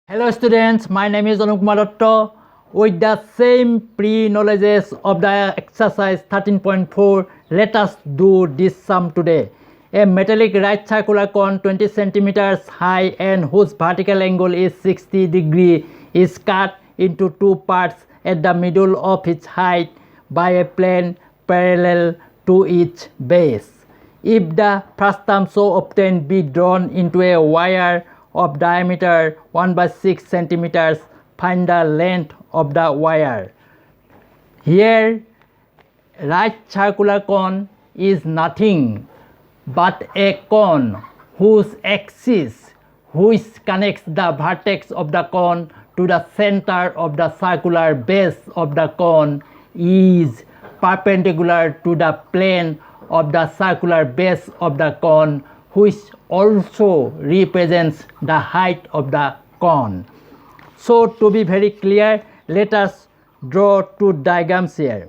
Hello students, my name is Anup Kumar Dutta. With the same pre-knowledges of the exercise 13.4, let us do this sum today. A metallic right circular cone 20 centimeters high and whose vertical angle is 60 degree is cut into two parts at the middle of its height by a plane parallel to its base. If the first term so obtained be drawn into a wire of diameter 1/6 centimeters, find the length of the wire. Here, right circular cone is nothing but a cone whose axis, which connects the vertex of the cone to the center of the circular base of the cone, is perpendicular to the plane of the circular base of the cone, which also represents the height of the cone. So to be very clear, let us draw two diagrams here.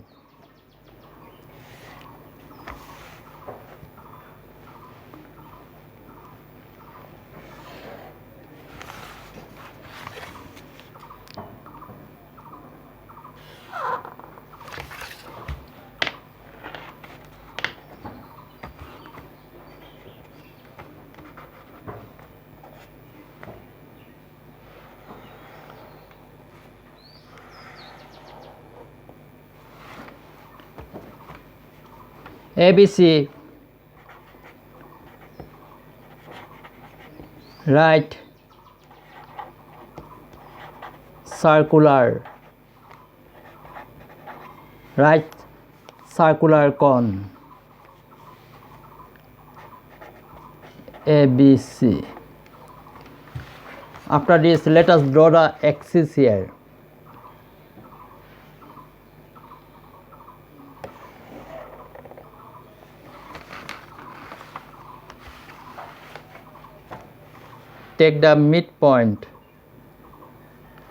ABC, right circular cone ABC. After this, let us draw the axis here. Take the midpoint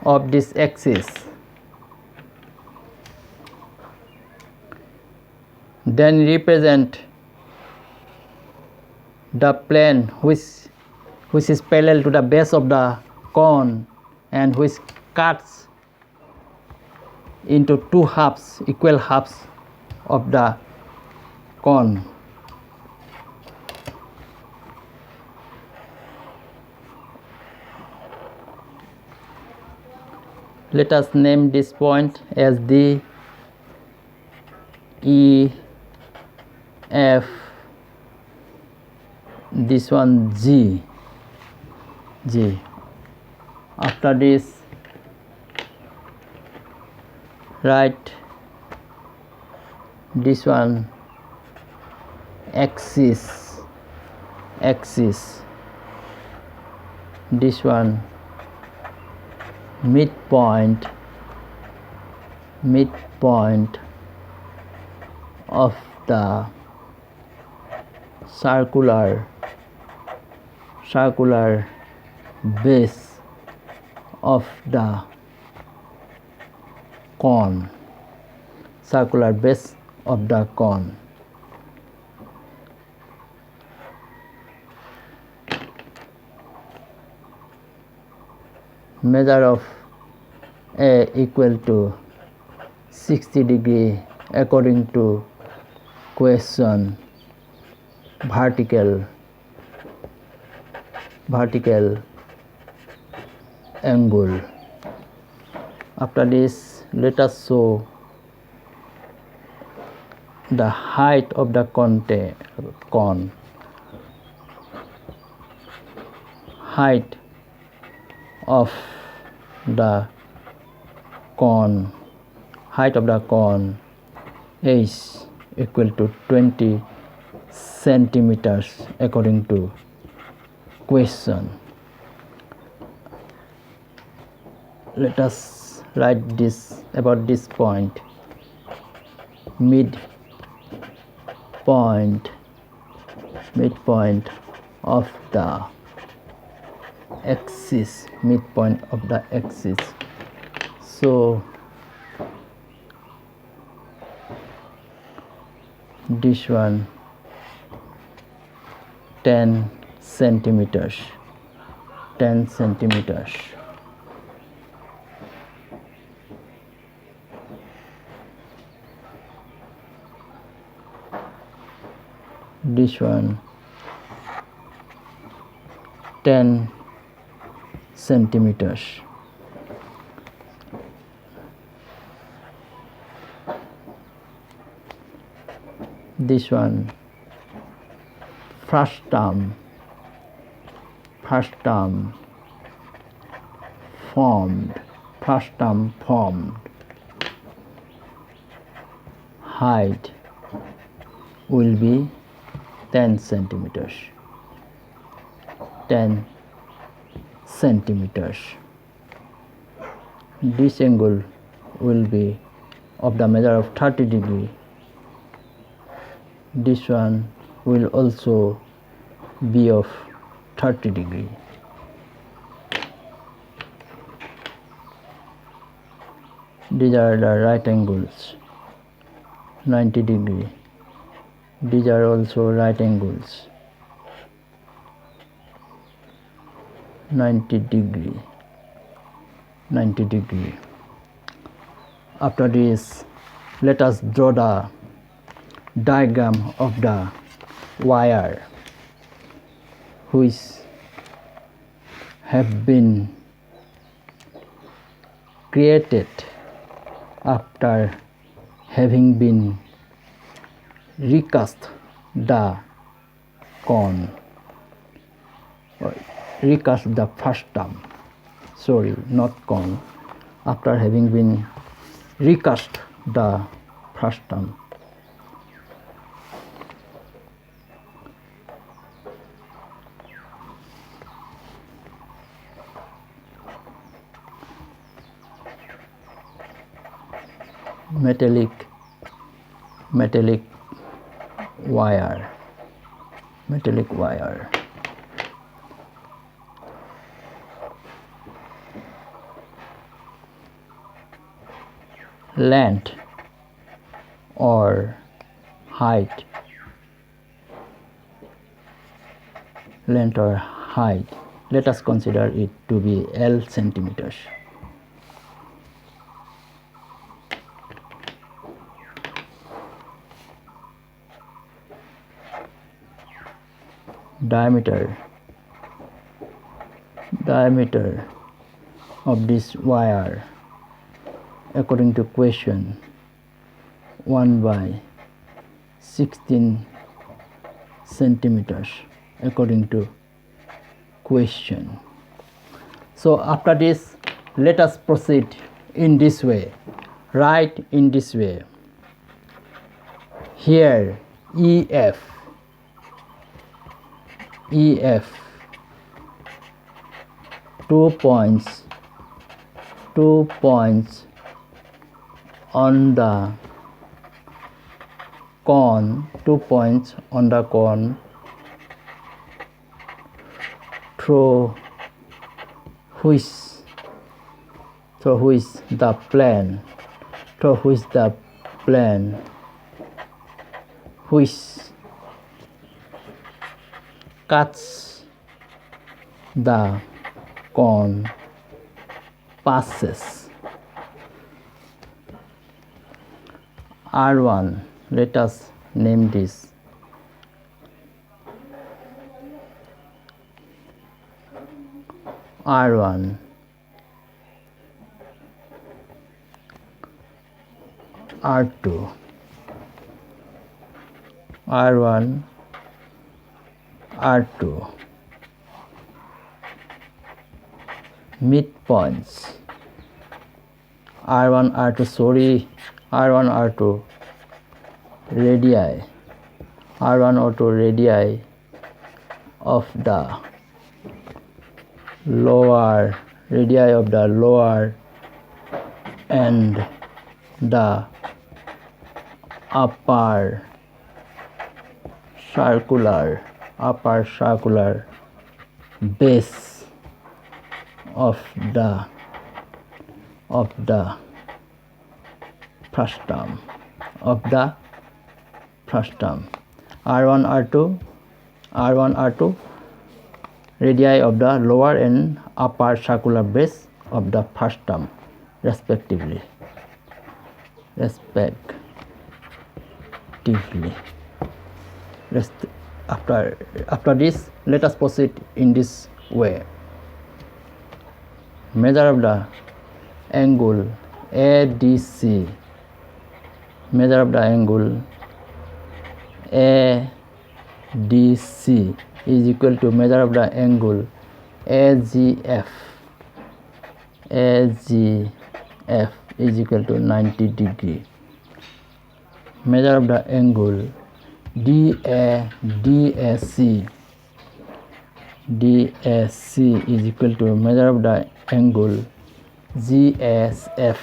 of this axis, then represent the plane which is parallel to the base of the cone and which cuts into two halves, equal halves of the cone. Let us name this point as D, E, F, this one G. After this, write this one axis, this one midpoint of the circular base of the cone, Measure of A equal to 60 degree according to question. Vertical angle. After this, let us show the height of the cone. Height of the cone is equal to 20 centimeters according to question. Let us write this about this point. Midpoint of the axis, So this one 10 centimeters. this one 10 centimeters. This one first term formed, height will be 10 centimeters. This angle will be of the measure of 30 degree. This one will also be of 30 degree. These are the right angles, 90 degree. These are also right angles, 90 degree. After this, let us draw the diagram of the wire which have been created after having been recast the cone, recast the first term, sorry, not cone, after having been recast the first term. Metallic wire, length or height, let us consider it to be L centimeters. Diameter of this wire according to question 1/16 centimeters according to question. So after this, let us proceed in this way, write in this way. Here EF 2 points on the cone, through which the plane which cuts the cone passes. R1, let us name this R1, R2, midpoints R1, R2, radii, radii of the lower, and the upper circular base of the first term, R1, R2, radii of the lower and upper circular base of the first term respectively. After this, let us proceed in this way. Measure of the angle ADC. Measure of the angle ADC is equal to measure of the angle AGF. AGF is equal to 90 degree. Measure of the angle DAC. DAC is equal to measure of the angle GSF.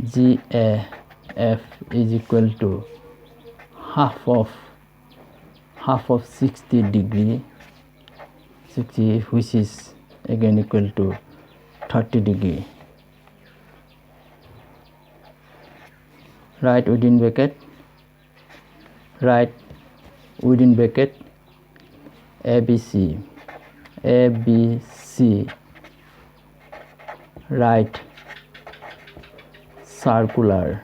GAF is equal to half of 60 degree, 60, which is again equal to 30 degree. Write within bracket ABC. Write circular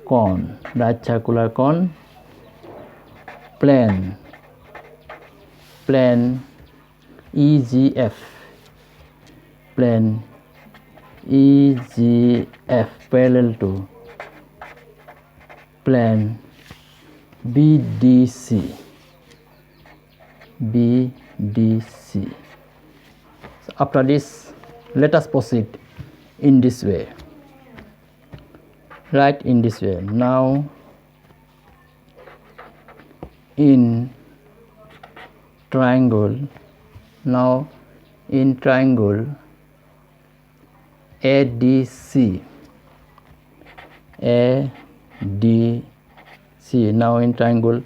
cone. Write circular cone. Plane EGF. Plane EGF parallel to plane BDC. So after this, let us proceed in this way. Write in this way. Now in triangle ADC. Now in triangle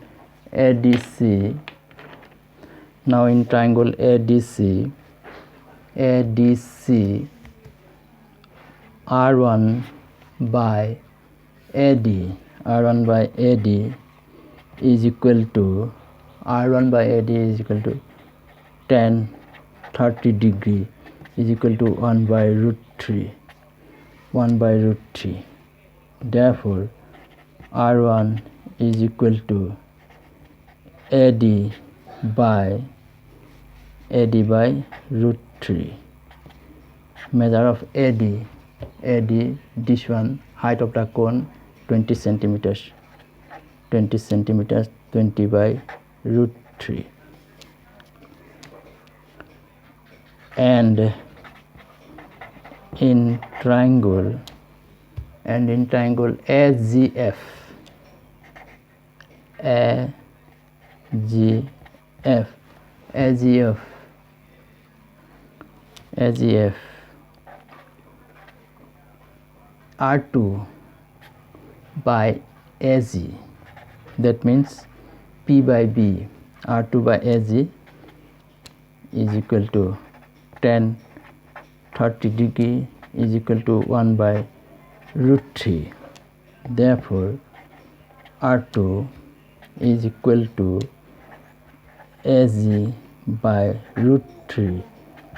ADC R1 by AD is equal to 10 30 degree is equal to 1 by root 3. Therefore R1 is equal to AD by root 3. Measure of AD, this one, height of the cone 20 centimeters, 20 by root 3. And in triangle AGF R2 by AG, that means P by B. R2 by AG is equal to 10 30 degree is equal to 1 by root 3. Therefore R2 is equal to AG by root 3,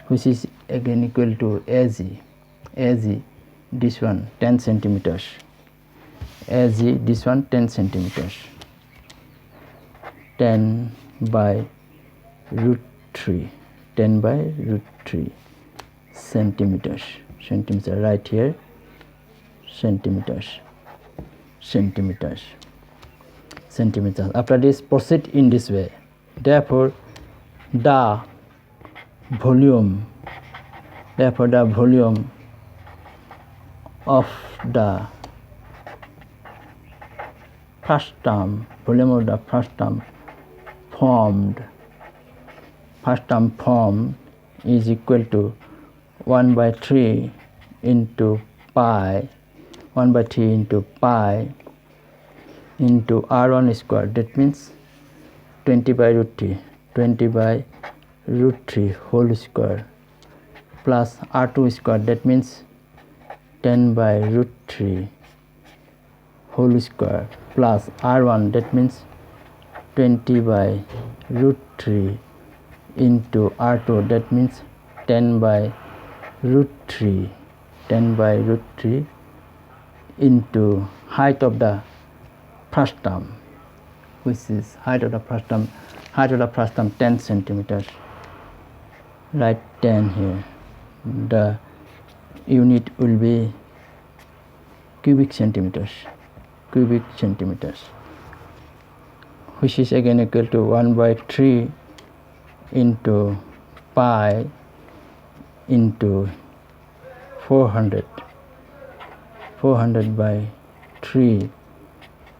which is again equal to AG, this one 10 centimeters, AG this one 10 centimeters, 10 by root 3 centimeters, right here, centimeters. After this, proceed in this way. Therefore the volume of the first term formed is equal to 1 by 3 into pi into R1 square, that means 20 by root 3 whole square, plus R2 square, that means 10 by root 3 whole square, plus R1, that means 20 by root 3 into R2, that means 10 by root 3 into height of the first term, which is height of the first term 10 centimeters. Write 10 here. The unit will be cubic centimeters, which is again equal to 1 by 3 into pi into 400 by 3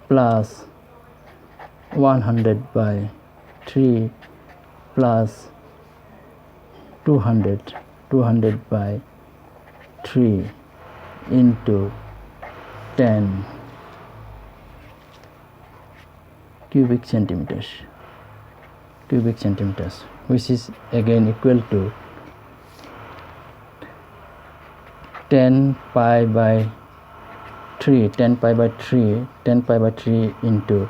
plus 100 by 3 plus 200 by 3 into 10 cubic centimeters, which is again equal to 10 pi by 3 into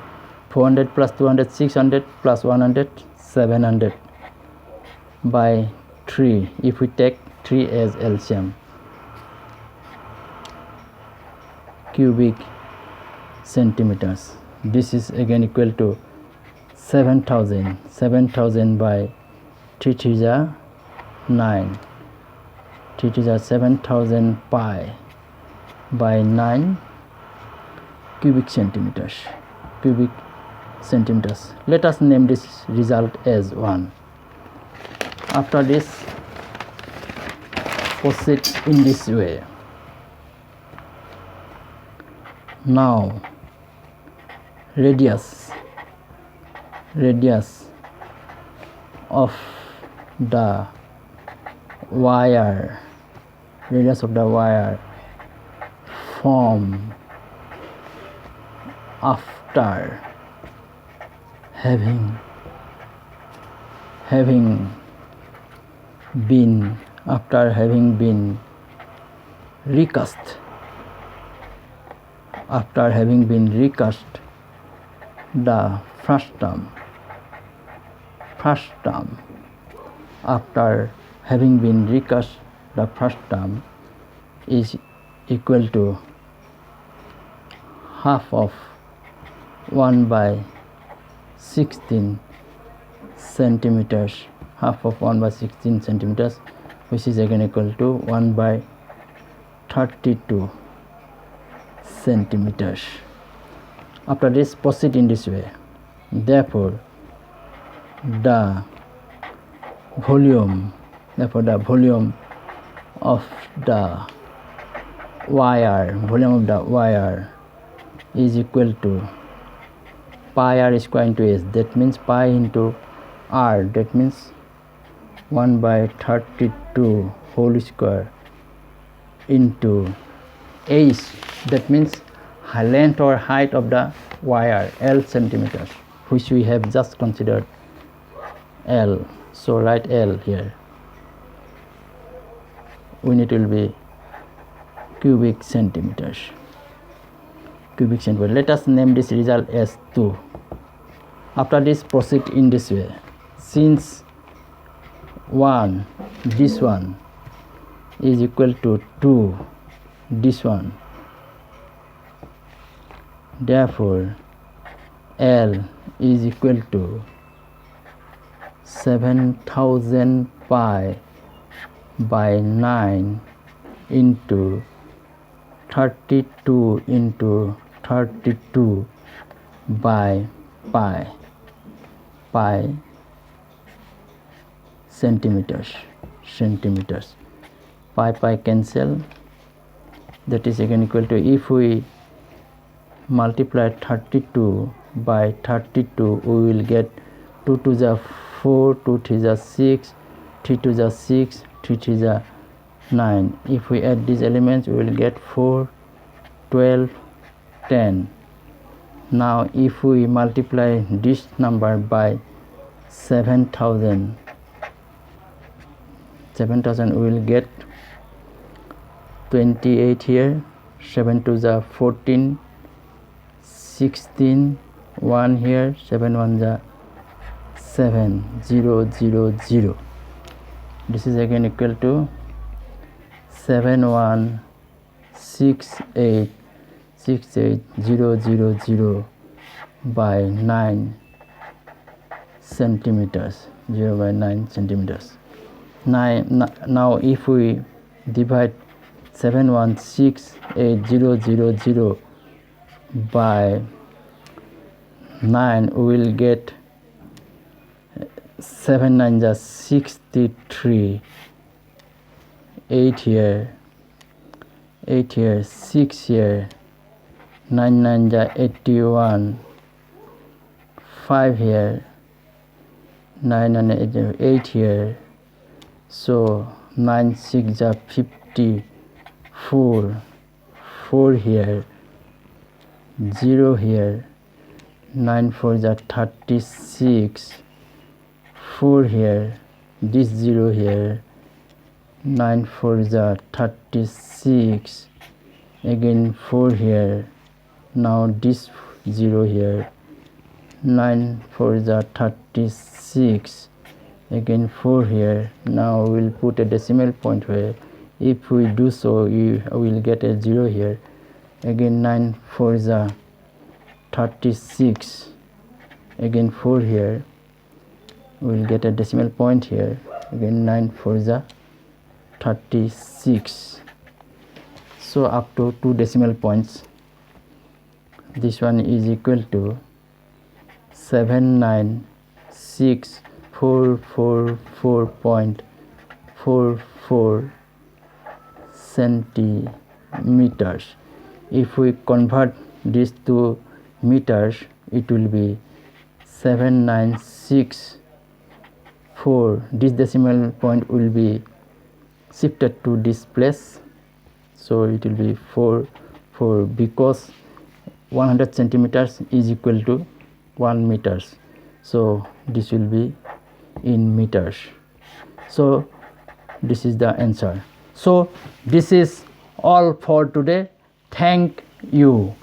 400 plus 200 600 plus 100 700 by 3 if we take 3 as LCM cubic centimeters. This is again equal to 7,000 by 3 3 are 9, 3 3 are 7,000 pi by 9 cubic centimeters. Let us name this result as 1. After this, proceed in this way. Now radius of the wire formed after having been recast the first term after having been recast the first term is equal to half of 1 by 16 centimeters, which is again equal to 1 by 32 centimeters. After this, proceed in this way. Therefore, the volume of the wire is equal to pi r square into s. That means pi into r. That means 1 by 32 whole square into h. That means length or height of the wire, L centimeters, which we have just considered L. So write L here. Unit will be cubic centimeters. Let us name this result as 2. After this, proceed in this way. Since this one is equal to 2, this one, therefore L is equal to 7,000 pi by 9 into 32 into 32 by pi centimeters. Pi cancel. That is again equal to, if we multiply 32 by 32, we will get 2 to the 4, 2 to the 6, 3 to the 6, 3 to the 9. If we add these elements, we will get 4, 12, 10. Now if we multiply this number by 7,000, we will get 28 here, 7 to the 14, 16, 1 here, 7 1 the 7, 0 0 0. This is again equal to 71680 68000 by 9 centimeters. 0 by 9 centimeters. Now if we divide 716800 by 9, we will get 7 9 is 63, 8 here, 8 here, 6 here, 9 9 is 81, 5 here, 9 and 8 here, so 9 6 is 54, 4 here, 0 here, 9 4 is 36, 4 here, this 0 here, 9 4 is 36, again 4 here, now this 0 here, 9 4 is 36, again 4 here. Now we will put a decimal point here. If we do so, you will get a 0 here. Again 9 4 is 36, again 4 here, we will get a decimal point here. Again 9 4 is 36. So up to 2 decimal points, this one is equal to 796,444.44 centimeters. If we convert this to meters, it will be 7964. This decimal point will be shifted to this place, so it will be 4 because 100 centimeters is equal to 1 meters, so this will be in meters. So this is the answer. So this is all for today. Thank you.